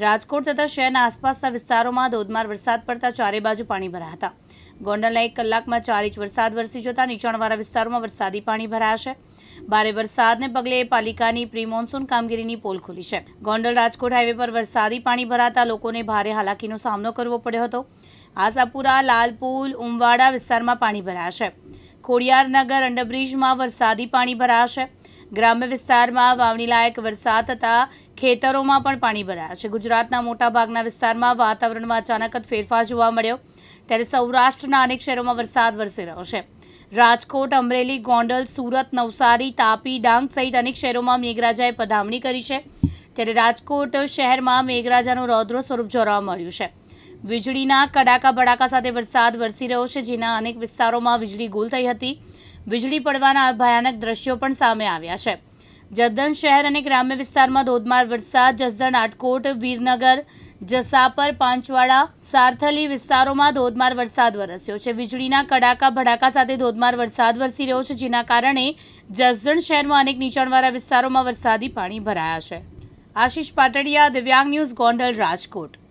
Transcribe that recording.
રાજકોટ તથા શહેરના આસપાસના વિસ્તારોમાં ધોધમાર વરસાદ પડતા ચારે બાજુ પાણી ભરાયા હતા. ગોંડલના 1 કલાકમાં 4 ઇંચ વરસાદ વરસી જતા નીચાણવાળા વિસ્તારોમાં વરસાદી પાણી ભરાયા છે. ભારે વરસાદને પગલે પાલિકાની પ્રી મોન્સૂન કામગીરીની પોલ ખુલી છે. ગોંડલ રાજકોટ હાઈવે પર વરસાદી પાણી ભરાતા લોકોને ભારે હાલાકીનો સામનો કરવો પડ્યો હતો. આશાપુરા, લાલપુલ, ઉમવાડા વિસ્તારમાં પાણી ભરાયા છે. ખોડિયારનગર અંડરબ્રિજમાં વરસાદી પાણી ભરાયા છે. ગ્રામ્ય વિસ્તારમાં વાવણી લાયક વરસાદ થતાં ખેતરોમાં પણ પાણી ભરાયા છે. ગુજરાતના મોટાભાગના વિસ્તારમાં વાતાવરણમાં અચાનક જ ફેરફાર જોવા મળ્યો, ત્યારે સૌરાષ્ટ્રના અનેક શહેરોમાં વરસાદ વરસી રહ્યો છે. રાજકોટ, અમરેલી, ગોંડલ, સુરત, નવસારી, તાપી, ડાંગ સહિત અનેક શહેરોમાં મેઘરાજાએ પધામણી કરી છે. ત્યારે રાજકોટ શહેરમાં મેઘરાજાનું રૌદ્ર સ્વરૂપ જોવા મળ્યું છે. વીજળીના કડાકા ભડાકા સાથે વરસાદ વરસી રહ્યો છે, જેના અનેક વિસ્તારોમાં વીજળી ગુલ થઈ હતી. વીજળી પડવાના ભયાનક દ્રશ્યો પણ સામે આવ્યા છે. જસદણ શહેર અને ગ્રામ્ય વિસ્તારમાં ધોધમાર વરસાદ. જસદણ, આટકોટ, વીરનગર, જસાપર, પાંચવાડા, સારથલી વિસ્તારોમાં ધોધમાર વરસાદ વરસ્યો છે. વીજળીના કડાકા ભડાકા સાથે ધોધમાર વરસાદ વરસી રહ્યો છે, જેના કારણે જસદણ શહેરમાં અનેક નીચાણવાળા વિસ્તારોમાં વરસાદી પાણી ભરાયા છે. આશીષ પાટડિયા, દિવ્યાંગ ન્યૂઝ, ગોંડલ, રાજકોટ.